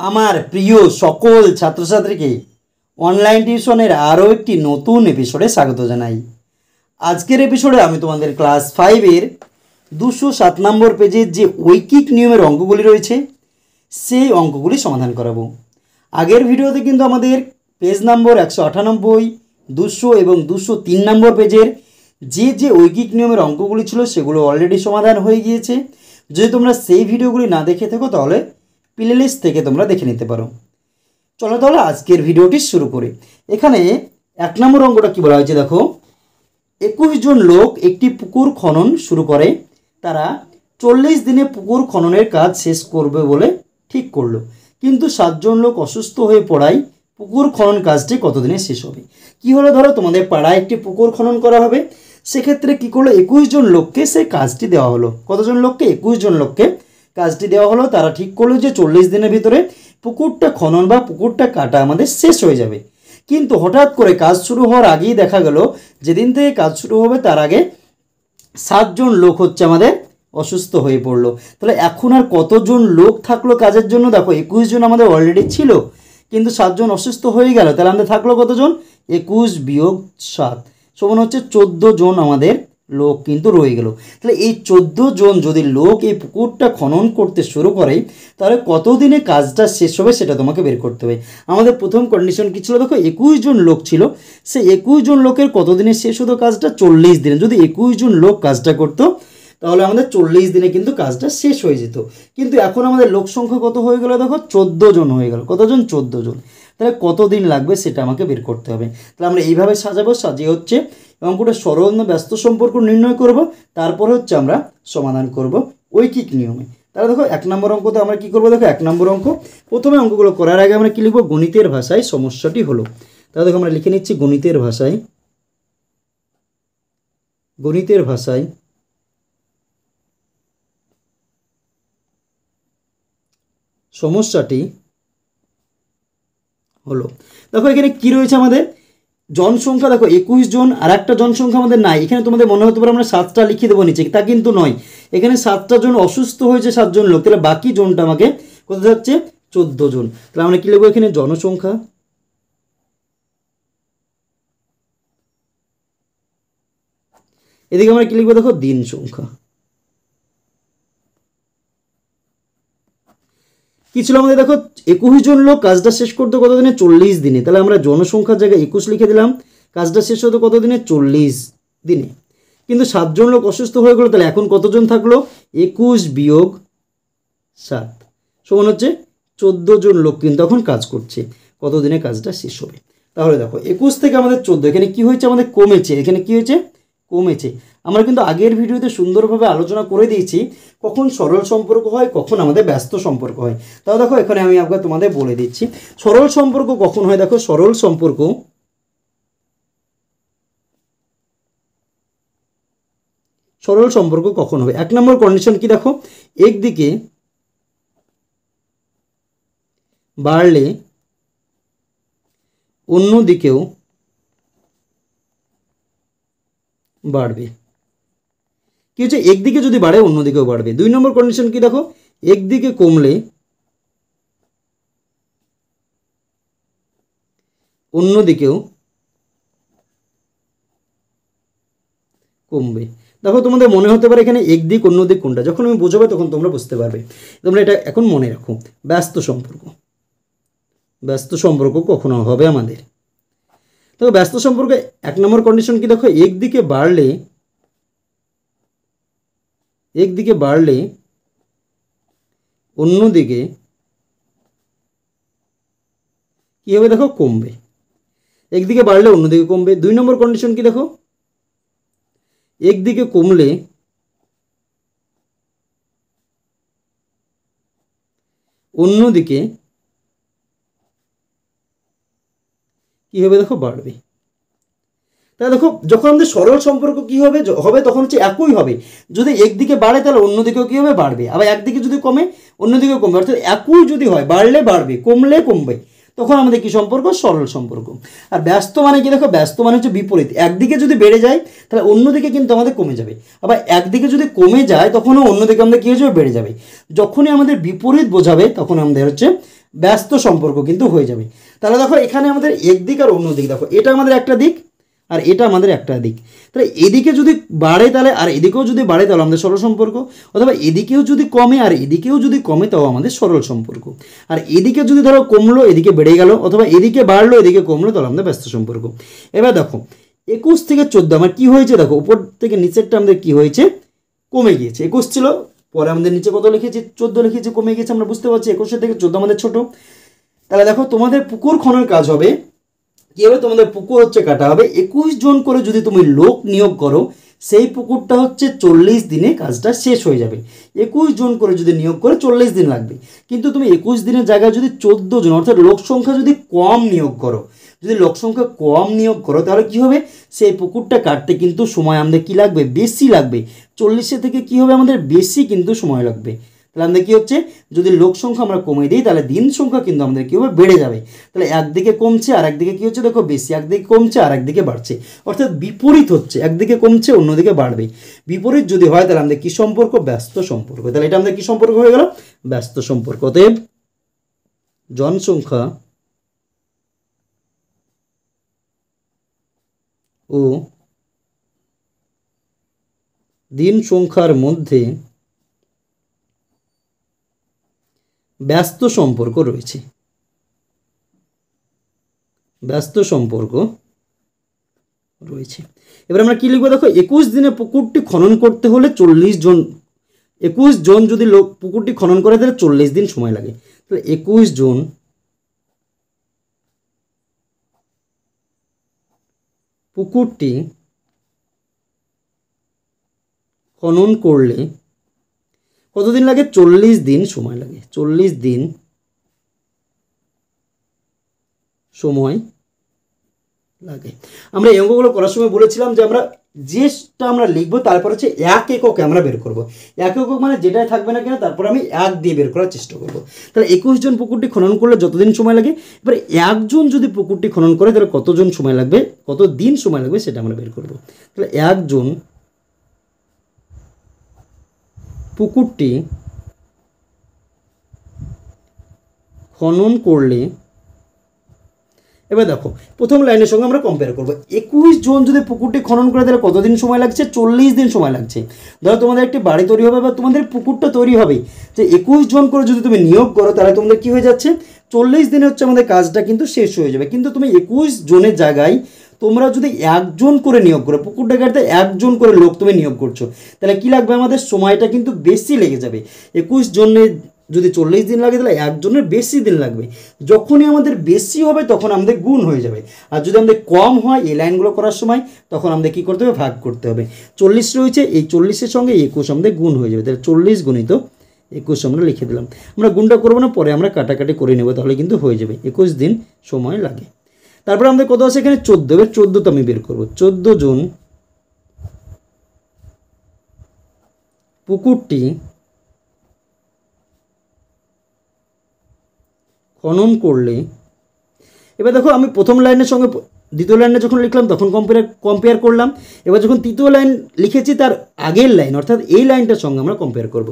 আমার প্রিয় সকল ছাত্রছাত্রীকে অনলাইন টিউশনের আরও একটি নতুন এপিসোডে স্বাগত জানাই। আজকের এপিসোডে আমি তোমাদের ক্লাস 5-এর 207 নম্বর পেজের যে ঐকিক নিয়মের অঙ্কগুলি রয়েছে সেই অঙ্কগুলি সমাধান করাবো। আগের ভিডিওতে কিন্তু আমাদের পেজ নম্বর 198, 200 এবং 203 নম্বর পেজের যে ঐকিক নিয়মের অঙ্কগুলি ছিল সেগুলো অলরেডি সমাধান হয়ে গিয়েছে। যদি তোমরা সেই ভিডিওগুলি না দেখে থাকো তাহলে প্লেলিস্ট থেকে তোমরা দেখে নিতে পারো। চলো তাহলে আজকের ভিডিওটি শুরু করি। এখানে 1 নম্বর অঙ্কটা কি বলা হয়েছে দেখো, 21 জন লোক একটি পুকুর খনন শুরু করে। তারা 40 দিনে পুকুর খননের কাজ শেষ করবে বলে ঠিক করলো, কিন্তু 7 জন লোক অসুস্থ হয়ে পড়ায় পুকুর খনন কাজটি কতদিনে শেষ হবে। কি হলো, ধরো তোমাদের পাড়ায় একটি পুকুর খনন করা হবে, সেক্ষেত্রে কি করলো, 21 জন লোককে সেই কাজটি দেওয়া হলো। কতজন লোককে? 21 জন লোককে কাজটি দেওয়া হলো। তারা ঠিক করলো যে 40 দিনের ভিতরে পুকুরটা খনন বা পুকুরটা কাটা আমাদের শেষ হয়ে যাবে। কিন্তু হঠাৎ করে কাজ শুরু হওয়ার আগেই দেখা গেল যেদিন থেকে কাজ শুরু হবে তার আগে 7 জন লোক হচ্ছে আমাদের অসুস্থ হয়ে পড়লো। তাহলে এখন আর কতজন লোক থাকলো কাজের জন্য? দেখো 21 জন আমাদের অলরেডি ছিল, কিন্তু 7 জন অসুস্থ হয়ে গেল। তাহলে আমাদের থাকলো কতজন? 21 বিয়োগ 7 সমান হচ্ছে 14 জন আমাদের লোক কিন্তু রয়ে গেল। তাহলে এই 14 জন যদি লোক এই পুকুরটা খনন করতে শুরু করে তাহলে কতদিনে কাজটা শেষ হবে সেটা তোমাকে বের করতে হবে। আমাদের প্রথম কন্ডিশন কী ছিল দেখো, 21 জন লোক ছিল, সেই 21 জন লোকের কতদিনে শেষ হতো কাজটা? 40 দিনে। যদি 21 জন লোক কাজটা করতো তাহলে আমাদের 40 দিনে কিন্তু কাজটা শেষ হয়ে যেত। কিন্তু এখন আমাদের লোক সংখ্যা কত হয়ে গেল দেখো, 14 জন হয়ে গেল। কতজন? 14 জন। তাহলে কতদিন লাগবে সেটা আমাকে বের করতে হবে। তাহলে আমরা এইভাবে সাজাবো, সাজিয়ে হচ্ছে অঙ্কটা সরল না ব্যস্ত সম্পর্ক নির্ণয় করব, তারপর হচ্ছে আমরা সমাধান করব ঐকিক নিয়মে। তাহলে দেখো 1 নম্বর অঙ্কতে আমরা কি করব, দেখো 1 নম্বর অঙ্ক প্রথমে অঙ্কগুলো করার আগে আমরা কি লিখব, গণিতের ভাষায় সমস্যাটি হলো। তাহলে দেখো আমরা লিখে নিচ্ছি গণিতের ভাষায় সমস্যাটি হলো। দেখো এখানে কি রয়েছে আমাদের জনসংখ্যা, দেখো 21 জন, আর একটা জনসংখ্যা আমাদের নাই। এখানে তোমাদের মনে হতে পারে আমরা 7টা লিখে দেবো নিচে, তা কিন্তু নয়। এখানে 7টা জন অসুস্থ হয়েছে, 7 জন লোক, তাহলে বাকি জনটা আমাকে কোথায় যাচ্ছে? 14 জন। তাহলে আমরা কি লিখবো এখানে? জনসংখ্যা, এদিকে আমরা কি লিখবো দেখো? দিন সংখ্যা। কি ছিল আমাদের দেখো, 21 জন লোক কাজটা শেষ করতে কত দিনে? 40 দিনে। তাহলে আমরা জনসংখ্যার জায়গায় 21 লিখে দিলাম, কাজটা শেষ হতো কত দিনে? 40 দিনে। কিন্তু 7 জন লোক অসুস্থ হয়ে গেলো, তাহলে এখন কতজন থাকলো? 21 বিয়োগ 7 সমান হচ্ছে 14 জন লোক কিন্তু এখন কাজ করছে। কত দিনে কাজটা শেষ হবে? তাহলে দেখো 21 থেকে আমাদের 14, এখানে কি হয়েছে? আমাদের কমেছে। এখানে কি হয়েছে? কমেছে। আমরা কিন্তু আগের ভিডিওতে সুন্দরভাবে আলোচনা করে দিয়েছি কখন সরল সম্পর্ক হয়, কখন আমাদের ব্যস্ত সম্পর্ক হয়। তাও দেখো এখানে আমি আবার তোমাদের বলে দিচ্ছি সরল সম্পর্ক কখন হয়। দেখো সরল সম্পর্ক কখন হবে? 1 নম্বর কন্ডিশন কি দেখো, একদিকে বাড়লে অন্য দিকেও বাড়বে। কি হচ্ছে? একদিকে যদি বাড়ে অন্যদিকেও বাড়বে। 2 নম্বর কন্ডিশন কি দেখো, একদিকে কমলে অন্যদিকেও কমবে। দেখো তোমাদের মনে হতে পারে এখানে একদিক অন্যদিক কোনটা, যখন আমি বোঝাবো তখন তোমরা বুঝতে পারবে। তোমরা এটা এখন মনে রাখো, ব্যস্ত সম্পর্ক কখনো হবে আমাদের। দেখো ব্যস্ত সম্পর্কে 1 নম্বর কন্ডিশন কি দেখো, একদিকে বাড়লে অন্যদিকে কি হবে দেখো? কমবে। একদিকে বাড়লে অন্যদিকে কমবে। 2 নম্বর কন্ডিশন কি দেখো, একদিকে কমলে অন্যদিকে কি হবে দেখো? বাড়বে। তাহলে দেখো যখন আমাদের সরল সম্পর্ক কি হবে তখন হচ্ছে একই হবে। যদি একদিকে বাড়ে তাহলে অন্যদিকেও কি হবে? বাড়বে। আবার একদিকে যদি কমে অন্যদিকেও কমবে। অর্থাৎ একই যদি হয়, বাড়লে বাড়বে, কমলে কমবে, তখন আমাদের কি সম্পর্ক? সরল সম্পর্ক। আর ব্যস্ত মানে কি দেখো, ব্যস্ত মানে হচ্ছে বিপরীত। একদিকে যদি বেড়ে যায় তাহলে অন্যদিকে কিন্তু আমাদের কমে যাবে, আবার একদিকে যদি কমে যায় তখনও অন্যদিকে আমাদের কী হয়ে যাবে? বেড়ে যাবে। যখনই আমাদের বিপরীত বোঝাবে তখন আমাদের হচ্ছে ব্যস্ত সম্পর্ক কিন্তু হয়ে যাবে। তাহলে দেখো এখানে আমাদের একদিক আর অন্য দিক, দেখো এটা আমাদের একটা দিক আর এটা আমাদের একটা দিক, তাহলে এদিকে যদি বাড়ে তাহলে আর এদিকেও যদি বাড়ে তাহলে আমাদের সরল সম্পর্ক, অথবা এদিকেও যদি কমে আর এদিকেও যদি কমে তাও আমাদের সরল সম্পর্ক। আর এদিকে যদি ধরো কমলো এদিকে বেড়ে গেল, অথবা এদিকে বাড়লো এদিকে কমলো, তাহলে আমাদের ব্যস্ত সম্পর্ক। এবার দেখো 21 থেকে 14 আমার কী হয়েছে, দেখো উপর থেকে নিচেরটা আমাদের কী হয়েছে, কমে গিয়েছে। 21 ছিল, পরে আমাদের নিচে কত লিখেছি, 14 লিখেছি, কমে গিয়েছে। আমরা বুঝতে পারছি 21 থেকে 14 আমাদের ছোট। তাহলে দেখো তোমাদের পুকুর খননের কাজ হবে কীভাবে, তোমাদের পুকুর হচ্ছে কাটা হবে 21 জন করে যদি তুমি লোক নিয়োগ করো, সেই পুকুরটা হচ্ছে 40 দিনে কাজটা শেষ হয়ে যাবে। 21 জন করে যদি নিয়োগ করে 40 দিন লাগবে, কিন্তু তুমি 21 দিনের জায়গায় যদি 14 জন অর্থাৎ লোক সংখ্যা যদি কম নিয়োগ করো, যদি লোক সংখ্যা কম নিয়োগ করো তাহলে কী হবে, সেই পুকুরটা কাটতে কিন্তু সময় আমাদের কী লাগবে, বেশি লাগবে। 40 থেকে কী হবে, আমাদের বেশি কিন্তু সময় লাগবে। তাহলে আমাদের কী হচ্ছে, যদি লোক সংখ্যা আমরা কমিয়ে দিই তাহলে দিন সংখ্যা কিন্তু আমাদের কী হবে, বেড়ে যাবে। তাহলে একদিকে কমছে আর একদিকে কী হচ্ছে, দেখো বেশি, একদিকে কমছে আর একদিকে বাড়ছে, অর্থাৎ বিপরীত হচ্ছে, একদিকে কমছে অন্যদিকে বাড়বে। বিপরীত যদি হয় তাহলে আমাদের কী সম্পর্ক, ব্যস্ত সম্পর্ক। তাহলে এটা আমাদের কী সম্পর্ক হয়ে গেল, ব্যস্ত সম্পর্ক। অতএব জনসংখ্যা ও দিন সংখ্যার মধ্যে ব্যস্ত সম্পর্ক রয়েছে, ব্যস্ত সম্পর্ক রয়েছে। এবার আমরা কি লিখবো, দেখো 21 দিনে পুকুরটি খনন করতে হলে 40 জন, 21 জন যদি লোক পুকুরটি খনন করে তাহলে 40 দিন সময় লাগে। তাহলে 21 জন পুকুরটি খনন করলে কতদিন লাগে, 40 দিন সময় লাগে, 40 দিন সময় লাগে। আমরা এই অঙ্কগুলো করার সময় বলেছিলাম যে আমরা যেটা আমরা লিখবো তারপর হচ্ছে এক এককে আমরা বের করব। এক একক মানে যেটাই থাকবে না কেন তারপর আমি এক দিয়ে বের করার চেষ্টা করব। তাহলে 21 জন পুকুরটি খনন করলে যতদিন সময় লাগে, এবার একজন যদি পুকুরটি খনন করে তাহলে কতজন সময় লাগবে, কত দিন সময় লাগবে সেটা আমরা বের করব। তাহলে একজন পুকুরটি খনন করলে, এবার দেখো প্রথম লাইনের সঙ্গে আমরা কম্পেয়ার করবো। 21 জন যদি পুকুরটি খনন করে তাহলে কতদিন সময় লাগছে, 40 দিন সময় লাগছে। ধরো তোমাদের একটি বাড়ি তৈরি হবে বা তোমাদের পুকুরটা তৈরি হবে, যে 21 জন করে যদি তুমি নিয়োগ করো তাহলে তোমাদের কী হয়ে যাচ্ছে, 40 দিনে হচ্ছে আমাদের কাজটা কিন্তু শেষ হয়ে যাবে। কিন্তু তুমি 21 জনের জায়গায় তোমরা যদি একজন করে নিয়োগ করো, পুকুরটা কাটতে একজন করে লোক তুমি নিয়োগ করছো, তাহলে কী লাগবে, আমাদের সময়টা কিন্তু বেশি লেগে যাবে। 21 জনের যদি 40 দিন লাগে তাহলে একজনের বেশি দিন লাগবে। যখনই আমাদের বেশি হবে তখন আমাদের গুণ হয়ে যাবে, আর যদি আমাদের কম হয় এই লাইনগুলো করার সময় তখন আমাদের কী করতে হবে, ভাগ করতে হবে। 40 রয়েছে, এই 40-এর সঙ্গে 21 আমাদের গুণ হয়ে যাবে, তাহলে 40 গুণিত 21 আমরা লিখে দিলাম। আমরা গুণটা করবো না, পরে আমরা কাটাকাটি করে নেব, তাহলে কিন্তু হয়ে যাবে। 21 দিন সময় লাগে। তারপরে আমাদের কত আছে এখানে, 14। এবার 14 তো আমি বের করবো। 14 জন পুকুরটি খনন করলে, এবার দেখো আমি প্রথম লাইনের সঙ্গে দ্বিতীয় লাইনে যখন লিখলাম তখন কম্পেয়ার করলাম। এবার যখন তৃতীয় লাইন লিখেছি তার আগের লাইন অর্থাৎ এই লাইনটার সঙ্গে আমরা কম্পেয়ার করব।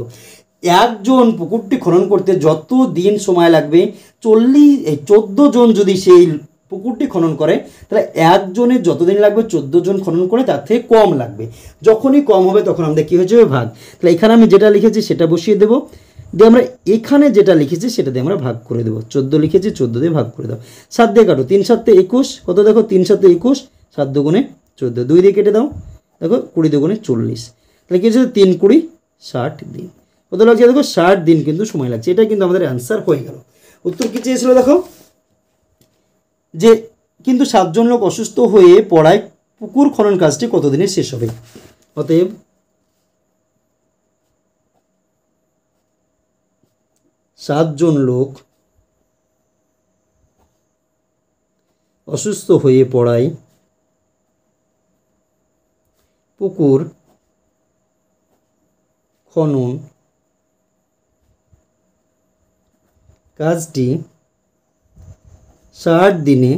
একজন পুকুরটি খনন করতে যত দিন সময় লাগবে, 14 জন যদি সেই পুকুরটি খনন করে তাহলে একজনের যতদিন লাগবে 14 জন খনন করে তার থেকে কম লাগবে। যখনই কম হবে তখন আমাদের কী হয়ে যাবে, ভাগ। তাহলে এখানে আমি যেটা লিখেছি সেটা বসিয়ে দেবো, দিয়ে আমরা এখানে যেটা লিখেছি সেটা দিয়ে আমরা ভাগ করে দেবো। 14 লিখেছি, 14 দিয়ে ভাগ করে দাও। 7 দিয়ে কাটো, 3 7 21, কত দেখো 3 7 21, 7 দুগুণে 14, 2 দিয়ে কেটে দাও, দেখো 20 দুগুণে 40, তাহলে কি হচ্ছে 3 20 60 দিন। কত লাগছে দেখো, 60 দিন কিন্তু সময় লাগছে। এটা কিন্তু আমাদের অ্যান্সার হয়ে গেল। উত্তর কী চেয়েছিল দেখো, যে কিন্তু 7 জন লোক অসুস্থ হয়ে পড়ায় পুকুর খনন কাজটি কতদিনে শেষ হবে। অতএব 7 জন লোক অসুস্থ হয়ে পড়ায় পুকুর খনন কাজটি 60 দিনে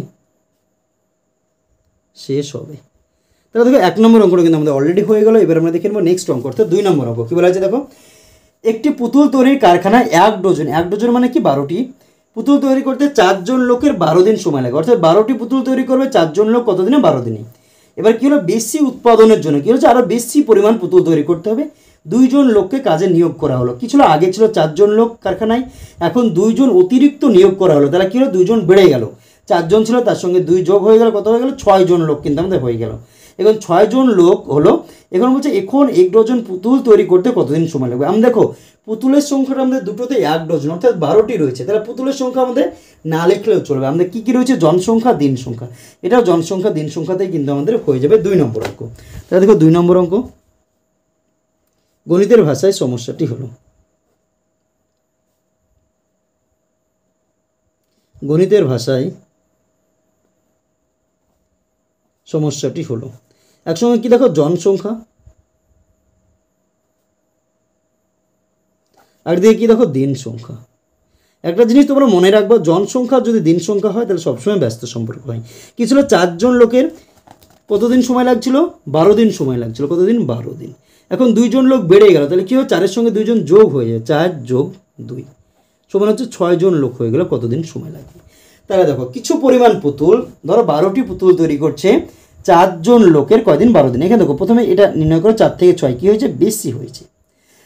শেষ হবে। তাহলে দেখো 1 নম্বর অঙ্কটা কিন্তু আমাদের অলরেডি হয়ে গেল। এবার আমরা দেখে নেব নেক্সট অঙ্ক, অর্থাৎ 2 নম্বর অঙ্ক। কী বলা আছে দেখো, একটি পুতুল তৈরির কারখানায় 1 ডজন মানে কি 12টি পুতুল তৈরি করতে 4 জন লোকের 12 দিন সময় লাগে, অর্থাৎ 12টি পুতুল তৈরি করবে 4 জন লোক, কত দিনে? 12 দিনে। এবার কী হলো, বেশি উৎপাদনের জন্য কী হচ্ছে, আরও বেশি পরিমাণ পুতুল তৈরি করতে হবে, 2 জন লোককে কাজে নিয়োগ করা হলো। কী ছিল, আগে ছিল 4 জন লোক কারখানায়, এখন 2 জন অতিরিক্ত নিয়োগ করা হলো, তাহলে কী হলো, 2 জন বেড়ে গেল। 4 জন ছিল, তার সঙ্গে 2 যোগ হয়ে গেল, কত হয়ে গেল, 6 জন লোক কিন্তু আমাদের হয়ে গেল। এখন 6 জন লোক হলো। এখন বলছে এখন 1 ডজন পুতুল তৈরি করতে কতদিন সময় লাগবে। আমি দেখো পুতুলের সংখ্যাটা আমাদের দুটোতে 1 ডজন, অর্থাৎ 12টি রয়েছে, তাহলে পুতুলের সংখ্যা আমাদের না লিখলেও চলবে। আমাদের কী কী রয়েছে, জনসংখ্যা, দিন সংখ্যা, এটাও জনসংখ্যা দিন সংখ্যাতেই কিন্তু আমাদের হয়ে যাবে 2 নম্বর অঙ্ক। তাহলে দেখো 2 নম্বর অঙ্ক, গণিতের ভাষায় সমস্যাটি হলো, গণিতের ভাষায় সমস্যাটি হলো একসঙ্গে কি দেখো, জনসংখ্যা, একদিকে কি দেখো, দিন সংখ্যা। একটা জিনিস তোমরা মনে রাখবো, জনসংখ্যা যদি দিন সংখ্যা হয় তাহলে সবসময় ব্যস্ত সম্পর্ক হয়। কী ছিল, 4 জন লোকের কতদিন সময় লাগছিল, 12 দিন সময় লাগছিল, কতদিন, 12 দিন। এখন 2 জন লোক বেড়ে গেল, তাহলে কী হয়, 4-এর সঙ্গে 2 জন যোগ হয়ে যায়, 4 যোগ 2 সমান হচ্ছে 6 জন লোক হয়ে গেল, কতদিন সময় লাগবে। তাহলে দেখো কিছু পরিমাণ পুতুল, ধরো 12টি পুতুল তৈরি করছে 4 জন লোকের কয়দিন, 12 দিন। এখানে দেখো প্রথমে এটা নির্ণয় করো, 4 থেকে 6 কী হয়েছে, বেশি হয়েছে।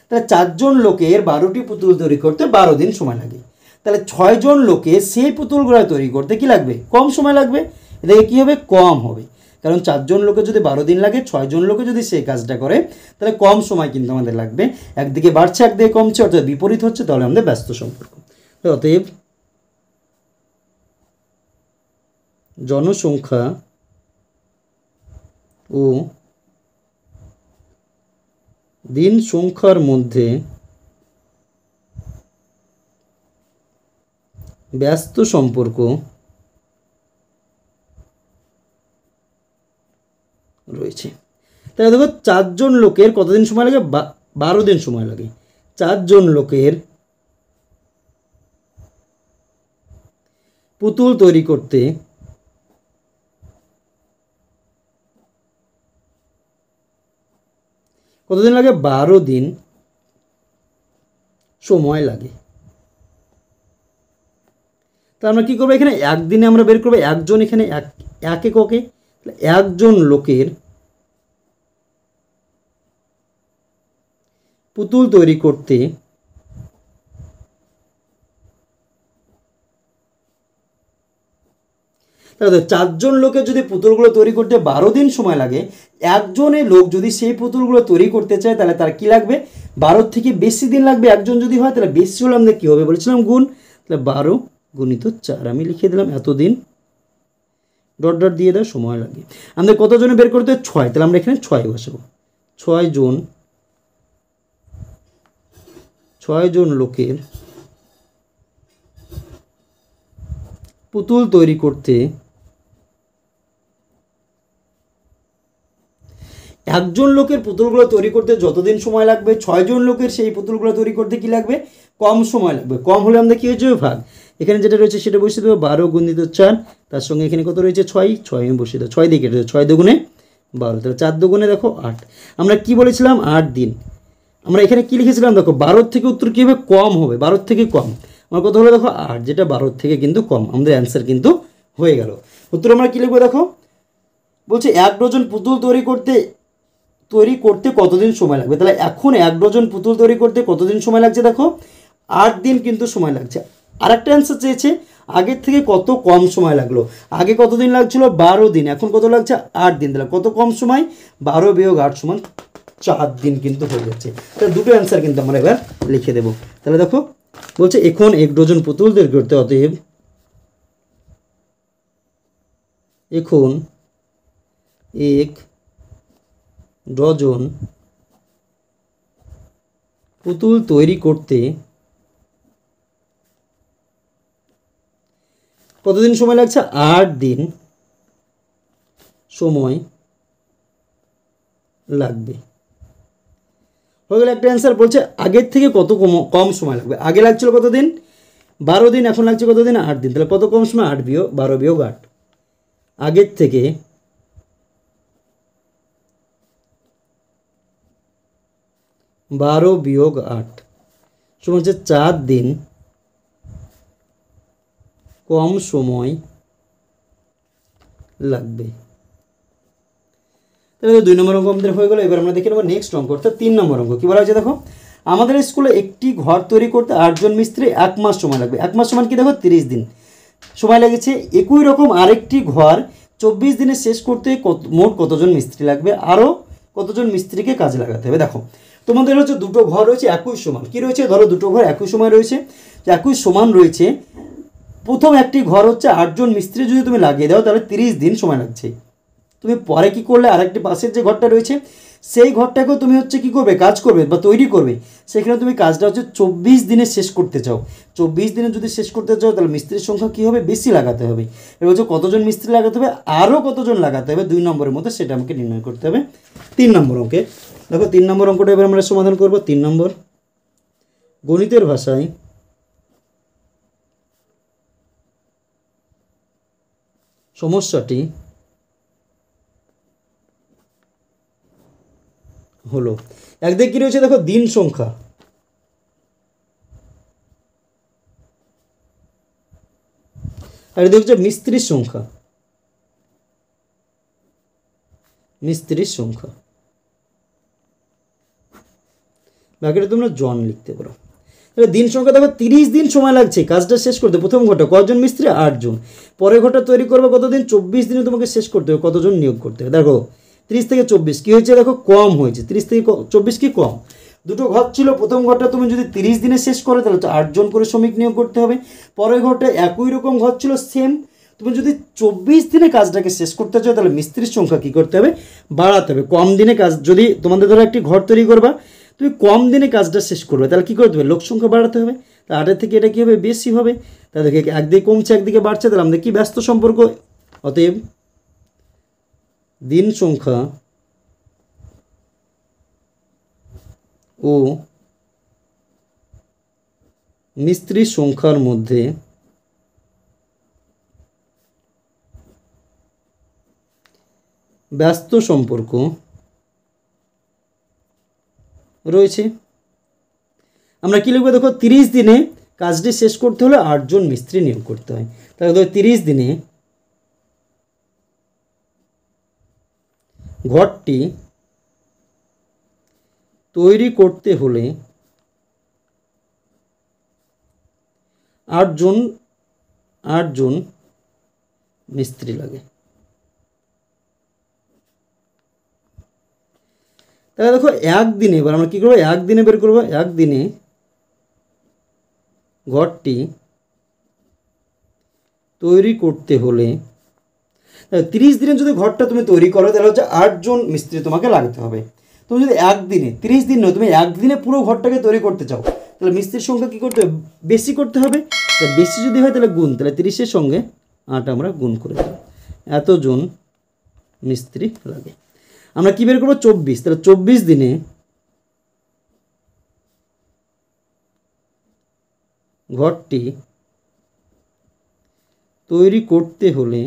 তাহলে 4 জন লোকের 12টি পুতুল তৈরি করতে 12 দিন সময় লাগে, তাহলে 6 জন লোকের সেই পুতুলগুলো তৈরি করতে কি লাগবে, কম সময় লাগবে। এদিকে কী হবে, কম হবে, কারণ 4 জন লোকে যদি 12 দিন লাগে, 6 জন লোকে যদি সেই কাজটা করে তাহলে কম সময় কিন্তু আমাদের লাগবে। একদিকে বাড়ছে একদিকে কমছে, অর্থাৎ বিপরীত হচ্ছে, তাহলে আমাদের ব্যস্ত সম্পর্ক। অতএব জনসংখ্যা ও দিন সংখ্যার মধ্যে ব্যস্ত সম্পর্ক রয়েছে। তাই দেখো 4 জন লোকের কতদিন সময় লাগে, 12 দিন সময় লাগে। 4 জন লোকের পুতুল তৈরি করতে কতদিন লাগে, 12 দিন সময় লাগে। তা আমরা কী করবো, এখানে একদিনে আমরা বের করবো, একজন, এখানে এক এককে, একজন লোকের পুতুল তৈরি করতে তাহলে 4 জন লোকের যদি পুতুলগুলো তৈরি করতে 12 দিন সময় লাগে, একজনের লোক যদি সেই পুতুলগুলো তৈরি করতে চায় তাহলে তার কী লাগবে, 12 থেকে বেশি দিন লাগবে। একজন যদি হয় তাহলে বেশি হলে আমাদের কী হবে, বলেছিলাম গুণ, তাহলে 12 গুণিত 4 আমি লিখে দিলাম এতদিন, ডট ডট দিয়ে দেওয়ার সময় লাগে। আমাদের কতজনে বের করতে, 6, তাহলে আমরা এখানে 6 বসাবো। 6 জন লোকের পুতুল তৈরি করতে একজন লোকের পুতুলগুলো তৈরি করতে যতদিন সময় লাগবে, 6 জন লোকের সেই পুতুলগুলো তৈরি করতে কি লাগবে, কম সময় লাগবে। কম হলে আমাদের কী হয়ে যাবে, ভাগ, এখানে যেটা রয়েছে সেটা বসিয়ে দেবো, 12 গুণিত 4, তার সঙ্গে এখানে কত রয়েছে, 6 আমি বসিয়ে দেবো, 6 দিয়ে কেটে দেবো, 6 দুগুণে 12, তাহলে 4 দুগুণে দেখো 8। আমরা কি বলেছিলাম, 8 দিন। আমরা এখানে কি লিখেছিলাম দেখো, 12 থেকে উত্তর কী হবে, কম হবে, 12 থেকে কম। আমার কত হলো দেখো 8, যেটা 12 থেকে কিন্তু কম। আমাদের অ্যান্সার কিন্তু হয়ে গেল। উত্তর আমরা কী লিখবো দেখো, বলছে 1 ডজন পুতুল তৈরি করতে কতদিন সময় লাগবে। তাহলে এখন 1 ডজন পুতুল তৈরি করতে কতদিন সময় লাগছে, দেখো 8 দিন কিন্তু সময় লাগছে। আরেকটা অ্যান্সার চেয়েছে আগের থেকে কত কম সময় লাগলো। আগে কতদিন লাগছিল, 12 দিন, এখন কত লাগছে, 8 দিন। তাহলে কত কম সময়, 12 বিয়োগ 8 সমান 4 দিন কিন্তু হয়ে যাচ্ছে। তাহলে দুটো অ্যান্সার কিন্তু আমরা এবার লিখে দেবো। তাহলে দেখো বলছে এখন 1 ডজন পুতুল তৈরি করতে, অতএব এখন 1 ডজন পুতুল তৈরি করতে কতদিন সময় লাগছে, 8 দিন সময় লাগবে। হয়ে গেল একটা অ্যান্সার। বলছে আগের থেকে কত কম সময় লাগবে। আগে লাগছিল কত দিন, 12 দিন, এখন লাগছে কত দিন, 8 দিন। তাহলে কত কম সময়, 12 বিয়োগ 8, আগের থেকে 12 বিয়োগ 8 সমান হচ্ছে 4 দিন কম সময় লাগবে। তাহলে 2 নম্বর অঙ্ক আমাদের হয়ে গেল। এবার আমরা দেখে নেব নেক্সট অঙ্ক, অর্থাৎ 3 নম্বর অঙ্ক। কী বলা হয়েছে দেখো, আমাদের স্কুলে একটি ঘর তৈরি করতে 8 জন মিস্ত্রি 1 মাস সময় লাগবে। 1 মাস সমান কি দেখো 30 দিন সময় লেগেছে। একই রকম আরেকটি ঘর 24 দিনে শেষ করতে মোট কতজন মিস্ত্রি লাগবে, আরও কতজন মিস্ত্রিকে কাজে লাগাতে হবে। দেখো তোমাদের হচ্ছে দুটো ঘর রয়েছে একই সমান, কী রয়েছে ধরো দুটো ঘর একই সময় রয়েছে, একই সমান রয়েছে। প্রথম একটি ঘর হচ্ছে 8 জন মিস্ত্রি যদি তুমি লাগিয়ে দাও তাহলে 30 দিন সময় লাগছে। তুমি পরে কি করলে আরেকটি পাশের যে ঘরটা রয়েছে সেই ঘরটাকেও তুমি হচ্ছে কী করবে, কাজ করবে বা তৈরি করবে, সেখানে তুমি কাজটা হচ্ছে 24 দিনে শেষ করতে চাও। 24 দিনে যদি শেষ করতে চাও তাহলে মিস্ত্রির সংখ্যা কী হবে, বেশি লাগাতে হবে। এবার হচ্ছে কতজন মিস্ত্রি লাগাতে হবে, আরও কতজন লাগাতে হবে 2 নম্বরের মধ্যে, সেটা আমাকে নির্ণয় করতে হবে 3 নম্বর অঙ্কে। দেখো 3 নম্বর অঙ্কটা এবার আমরা সমাধান করব। 3 নম্বর গণিতের ভাষায় সমস্যাটি হলো, একদিকে কী রয়েছে দেখো দিন সংখ্যা, আর এদিকে হচ্ছে মিস্ত্রির সংখ্যা, বাকিটা তোমরা জন লিখতে পারো। এবার দিন সংখ্যা দেখো 30 দিন সময় লাগছে কাজটা শেষ করতে। প্রথম ঘরটা কজন মিস্ত্রি, 8 জন। পরের ঘরটা তৈরি করবে কতদিন, 24 দিনে তোমাকে শেষ করতে হবে। কতজন নিয়োগ করতে হবে, দেখো 30 থেকে 24 কী হয়েছে দেখো কম হয়েছে, 30 থেকে 24 কি কম। দুটো ঘর ছিল, প্রথম ঘরটা তুমি যদি 30 দিনে শেষ করো তাহলে তো 8 জন করে শ্রমিক নিয়োগ করতে হবে। পরের ঘরটা একই রকম ঘর ছিল সেম, তুমি যদি 24 দিনে কাজটাকে শেষ করতে চাও তাহলে মিস্ত্রির সংখ্যা কী করতে হবে, বাড়াতে হবে। কম দিনে কাজ, যদি তোমাদের ধরো একটি ঘর তৈরি করবা, তুমি কম দিনে কাজটা শেষ করবে, তাহলে কী করতে হবে, লোক সংখ্যা বাড়াতে হবে। তা 8 থেকে এটা কী হবে, বেশি হবে। তাদেরকে একদিকে কমছে একদিকে বাড়ছে, তাহলে আমাদের কি ব্যস্ত সম্পর্ক। অতএব দিন সংখ্যা ও মিস্ত্রির সংখ্যার মধ্যে ব্যস্ত সম্পর্ক রয়েছে। আমরা কী লিখবো দেখো, 30 দিনে কাজটি শেষ করতে হলে 8 জন মিস্ত্রি নিয়োগ করতে হয়। তাহলে ধরো 30 দিনে ঘরটি তৈরি করতে হলে 8 জন মিস্ত্রি লাগে। তাহলে দেখো একদিনে, এবার আমরা কী করবো, একদিনে বের করবো। একদিনে ঘরটি তৈরি করতে হলে 30 দিনে যদি ঘরটা তুমি তৈরি করো তাহলে হচ্ছে 8 জন মিস্ত্রি তোমাকে লাগতে হবে। তুমি যদি একদিনে, 30 দিন নয়, তুমি একদিনে পুরো ঘরটাকে তৈরি করতে চাও তাহলে মিস্ত্রির সংখ্যা কী করতে হবে, বেশি করতে হবে। বেশি যদি হয় তাহলে গুণ, তাহলে 30-এর সঙ্গে 8 আমরা গুণ করে দেব। এতজন মিস্ত্রি লাগে। আমরা কী বের করবো, 24। তাহলে 24 দিনে ঘরটি তৈরি করতে হলে,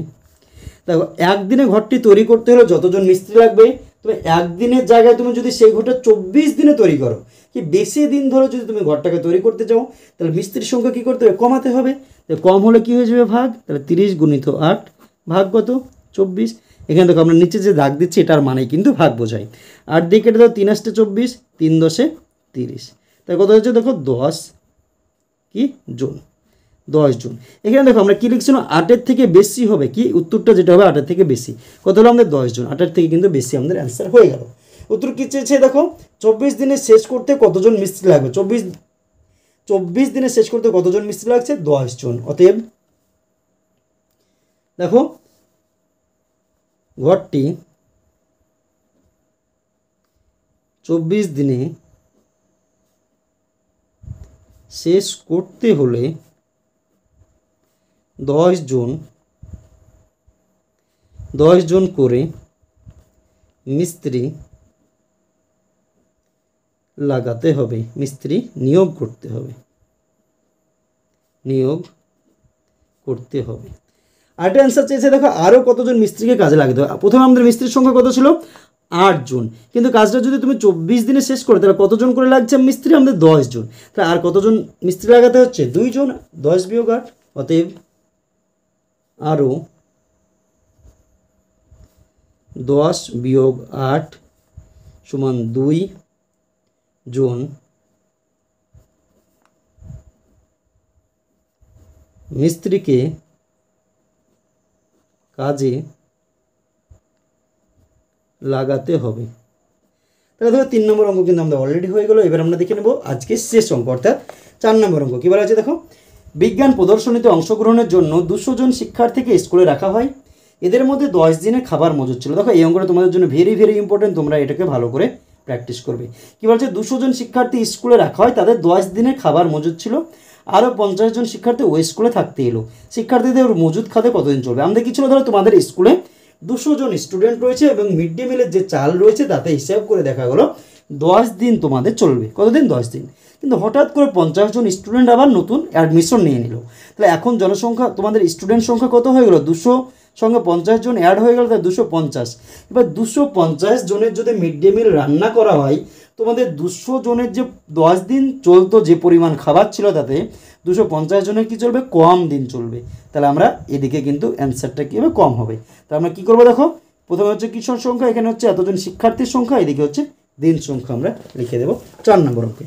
দেখো একদিনে ঘরটি তৈরি করতে হলে যতজন মিস্ত্রি লাগবে, তুমি একদিনের জায়গায় তুমি যদি সেই ঘরটা 24 দিনে তৈরি করো, কি বেশি দিন ধরে যদি তুমি ঘরটাকে তৈরি করতে চাও তাহলে মিস্ত্রির সংখ্যা কী করতে হবে, কমাতে হবে। কম হলে কী হয়ে যাবে, ভাগ। তাহলে 30 গুণিত 8 ভাগ কত, 24। এখানে দেখো আমরা নিচে যে দাগ দিচ্ছি এটার মানে কিন্তু ভাগ বোঝায়। 8 দিয়ে কেটে দাও, 3 8 24, 3 10 30। তাই কত হচ্ছে দেখো 10 কি জন, 10 জন। এখানে দেখো আমরা কী লিখছি না, 8-এর থেকে বেশি হবে কি, উত্তরটা যেটা হবে 8-এর থেকে বেশি। কত হলো আমাদের 10 জন, 8-এর থেকে কিন্তু বেশি আমাদের অ্যান্সার হয়ে গেল। উত্তর কী চেয়েছে দেখো, 24 দিনে শেষ করতে কতজন মিস্ত্রি লাগবে, 24 দিনে শেষ করতে কতজন মিস্ত্রি লাগছে, 10 জন। অতএব দেখো ঘরটি 24 দিনে শেষ করতে হলে 10 জন করে মিস্ত্রি লাগাতে হবে, মিস্ত্রি নিয়োগ করতে হবে। আরেকটা অ্যান্সার চেয়েছে দেখো, আরও কতজন মিস্ত্রিকে কাজে লাগাতে হবে। প্রথমে আমাদের মিস্ত্রির সংখ্যা কত ছিল, 8 জন, কিন্তু কাজটা যদি তুমি 24 দিনে শেষ করো তাহলে কতজন করে লাগছে মিস্ত্রি, আমাদের 10 জন। তাহলে আর কতজন মিস্ত্রি লাগাতে হচ্ছে, 2 জন, 10 বিয়োগ 8। অতএব আরও 10-8 সমান 2 জন মিস্ত্রিকে কাজে লাগাতে হবে। তাহলে দেখো 3 নম্বর অঙ্ক কিন্তু আমাদের অলরেডি হয়ে গেল। এবার আমরা দেখে নেব আজকে শেষ অঙ্ক অর্থাৎ 4 নম্বর অঙ্ক। কী বলা আছে দেখো, বিজ্ঞান প্রদর্শনীতে অংশগ্রহণের জন্য 200 জন শিক্ষার্থীকে স্কুলে রাখা হয়, এদের মধ্যে 10 দিনের খাবার মজুদ ছিল। দেখো এই অঙ্কটা তোমাদের জন্য ভেরি ভেরি ইম্পর্টেন্ট, তোমরা এটাকে ভালো করে প্র্যাকটিস করবে। কী বলছে, 200 জন শিক্ষার্থী স্কুলে রাখা হয়, তাদের 10 দিনের খাবার মজুদ ছিল, আরও 50 জন শিক্ষার্থী ওই স্কুলে থাকতে এলো, শিক্ষার্থীদের মজুদ খাতে কতদিন চলবে। আমাদের কী ছিল, ধরো তোমাদের স্কুলে 200 জন স্টুডেন্ট রয়েছে এবং মিড ডে মিলের যে চাল রয়েছে তাতে হিসাব করে দেখা গেলো 10 দিন তোমাদের চলবে। কতদিন? 10 দিন। কিন্তু হঠাৎ করে 50 জন স্টুডেন্ট আবার নতুন অ্যাডমিশন নিয়ে নিল, তাহলে এখন জনসংখ্যা তোমাদের স্টুডেন্ট সংখ্যা কত হয়ে গেল, 200 সঙ্গে 50 জন অ্যাড হয়ে গেল, তাই 250। এবার 250 জনের যদি মিড ডে মিল রান্না করা হয়, তোমাদের 200 জনের যে 10 দিন চলতো যে পরিমাণ খাবার ছিল তাতে 250 জনের কী চলবে, কম দিন চলবে। তাহলে আমরা এদিকে কিন্তু অ্যান্সারটা কী হবে, কম হবে। তা আমরা কী করবো দেখো, প্রথমে হচ্ছে কিশোর সংখ্যা, এখানে হচ্ছে এতজন শিক্ষার্থীর সংখ্যা, এদিকে হচ্ছে দিন সংখ্যা আমরা লিখে দেবো 4 নম্বর অঙ্কে।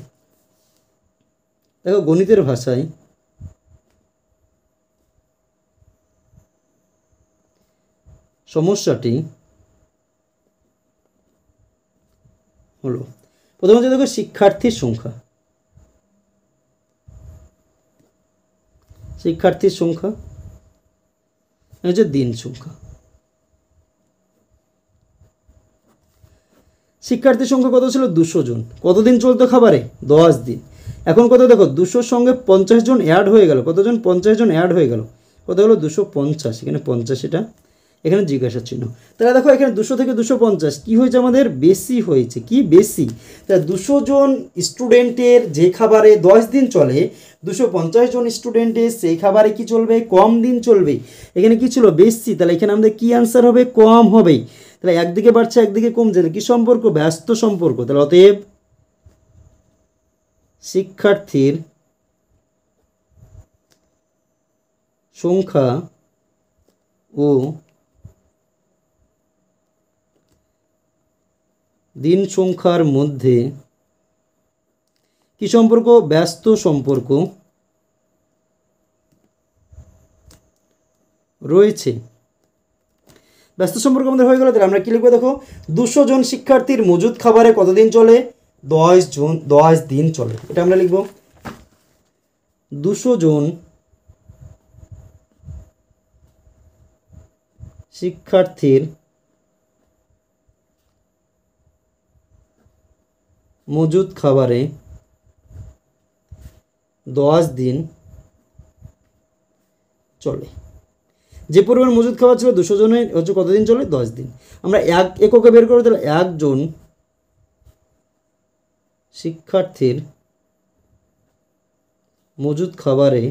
দেখো গণিতের ভাষায় সমস্যাটি হলো, প্রথমে হচ্ছে দেখো শিক্ষার্থীর সংখ্যা, শিক্ষার্থীর সংখ্যা হচ্ছে দিন সংখ্যা। শিক্ষার্থীর সংখ্যা কত ছিল, 200 জন। কতদিন চলতো খাবারে, 10 দিন। এখন কত দেখো, 200 সঙ্গে 50 জন অ্যাড হয়ে গেল, কতজন, 50 জন অ্যাড হয়ে গেল, কত হলো 250। এখানে 50, এটা এখানে জিজ্ঞাসা চিহ্ন। তাহলে দেখো এখানে 200 থেকে 250 কী হয়েছে, আমাদের বেশি হয়েছে। কি বেশি? তাহলে 200 জন স্টুডেন্টের যে খাবারে 10 দিন চলে, 250 জন স্টুডেন্টের সেই খাবারে কি চলবে, কম দিন চলবে। এখানে কি ছিল, বেশি। তাহলে এখানে আমাদের কি অ্যান্সার হবে, কম হবে। তাহলে একদিকে বাড়ছে একদিকে কমছে, কি সম্পর্ক, ব্যস্ত সম্পর্ক। তাহলে অতএব শিক্ষার্থীর সংখ্যা ও দিন সংখ্যার মধ্যে কি সম্পর্ক, ব্যস্ত সম্পর্ক রয়েছে। ব্যস্ত সম্পর্ক আমাদের হয়ে গেল। তাহলে আমরা কী লিখবো দেখো, 200 জন শিক্ষার্থীর মজুদ খাবারে কতদিন চলে, 10 দিন চলে। এটা আমরা লিখব 200 জন শিক্ষার্থীর মজুদ খাবারে 10 দিন চলে। যে পরিমাণ মজুদ খাবার ছিল 200 জনের হচ্ছে কতদিন চলে, 10 দিন। আমরা এক এককে বের করবো, তাহলে একজন শিক্ষার্থীর মজুদ খাবারে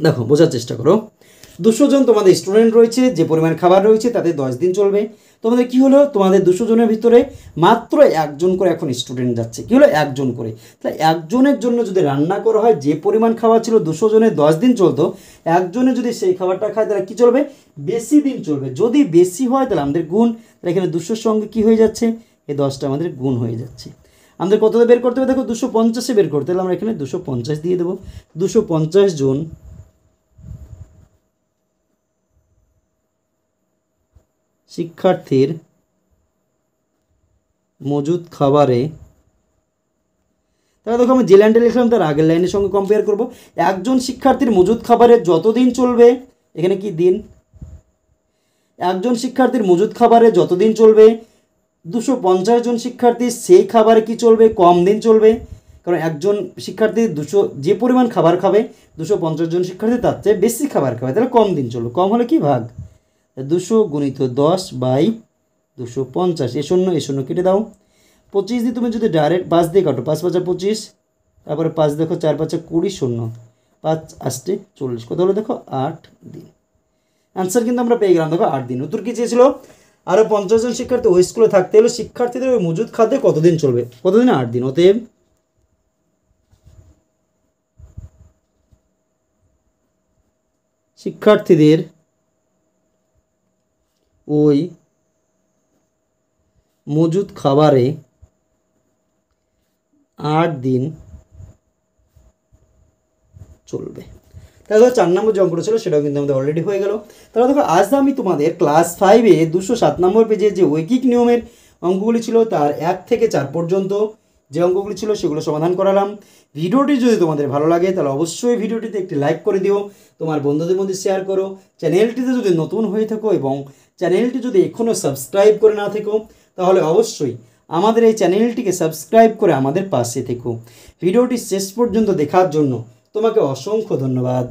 দেখো বোঝার চেষ্টা করো, 200 জন তোমাদের স্টুডেন্ট রয়েছে, যে পরিমাণ খাবার রয়েছে তাতে 10 দিন চলবে। তোমাদের কি হলো, তোমাদের 200 জনের ভিতরে মাত্র একজন করে এখন স্টুডেন্ট যাচ্ছে, কি হলো, একজন করে। তাহলে একজনের জন্য যদি রান্না করা হয়, যে পরিমাণ খাবার ছিল 200 জনের 10 দিন চলতো, একজনে যদি সেই খাবারটা খায় তাহলে কী চলবে, বেশি দিন চলবে। যদি বেশি হয় তাহলে আমাদের গুণ, তাহলে এখানে 200-র সঙ্গে কী হয়ে যাচ্ছে, এই 10টা আমাদের গুণ হয়ে যাচ্ছে। আমাদের কত বের করতে হবে দেখো, 250-এ বের করতে হলে আমরা এখানে 250 দিয়ে দেবো। 250 জন শিক্ষার্থীর মজুদ খাবারে, তাহলে দেখো আমি যে লাইনটা লিখলাম তার আগের লাইনের সঙ্গে কম্পেয়ার করব। একজন শিক্ষার্থীর মজুদ খাবারে যতদিন চলবে, এখানে কি দিন, একজন শিক্ষার্থীর মজুদ খাবারে যতদিন চলবে, 250 জন শিক্ষার্থী সেই খাবারে কি চলবে, কম দিন চলবে। কারণ একজন শিক্ষার্থী 200 যে পরিমাণ খাবার খাবে, 250 জন শিক্ষার্থী তার চেয়ে বেশি খাবার খাবে, তাহলে কম দিন চলবে। কম হলে কি ভাগ, 200 গুণিত 10/250, এ শূন্য কেটে দাও। 25 দিয়ে তুমি যদি ডাইরেক্ট 5 দিয়ে কাটো, 5 5 25, তারপরে 5 দেখো 4 5 20, 0 5 8 40, কত হলো দেখো 8 দিন। অ্যান্সার কিন্তু আমরা পেয়ে গেলাম দেখো 8 দিন। উত্তর কী চেয়েছিল, আরও 50 জন শিক্ষার্থী ওই স্কুলে থাকতে হলে শিক্ষার্থীদের ওই মজুদ খাদ্যে কতদিন চলবে, কতদিন, 8 দিন। অতএব শিক্ষার্থীদের ওই মজুদ খাবারে 8 দিন চলবে। তাহলে 4 নম্বর যে অঙ্কটা ছিল সেটাও কিন্তু আমাদের অলরেডি হয়ে গেল। তাহলে দেখো আজ আমি তোমাদের ক্লাস 5-এ 207 নম্বর পেজে যে ঐকিক নিয়মের অঙ্কগুলি ছিল তার 1 থেকে 4 পর্যন্ত যে অঙ্কগুলি ছিল সেগুলো সমাধান করালাম। ভিডিওটি যদি তোমাদের ভালো লাগে তাহলে অবশ্যই ভিডিওটিতে একটি লাইক করে দিও, তোমার বন্ধুদের মধ্যে শেয়ার করো। চ্যানেলটিতে যদি নতুন হয়ে থাকো এবং চ্যানেলটি যদি এখনও সাবস্ক্রাইব করে না থাকো তাহলে অবশ্যই আমাদের এই চ্যানেলটিকে সাবস্ক্রাইব করে আমাদের পাশে থেকো। ভিডিওটি শেষ পর্যন্ত দেখার জন্য তোমাকে অসংখ্য ধন্যবাদ।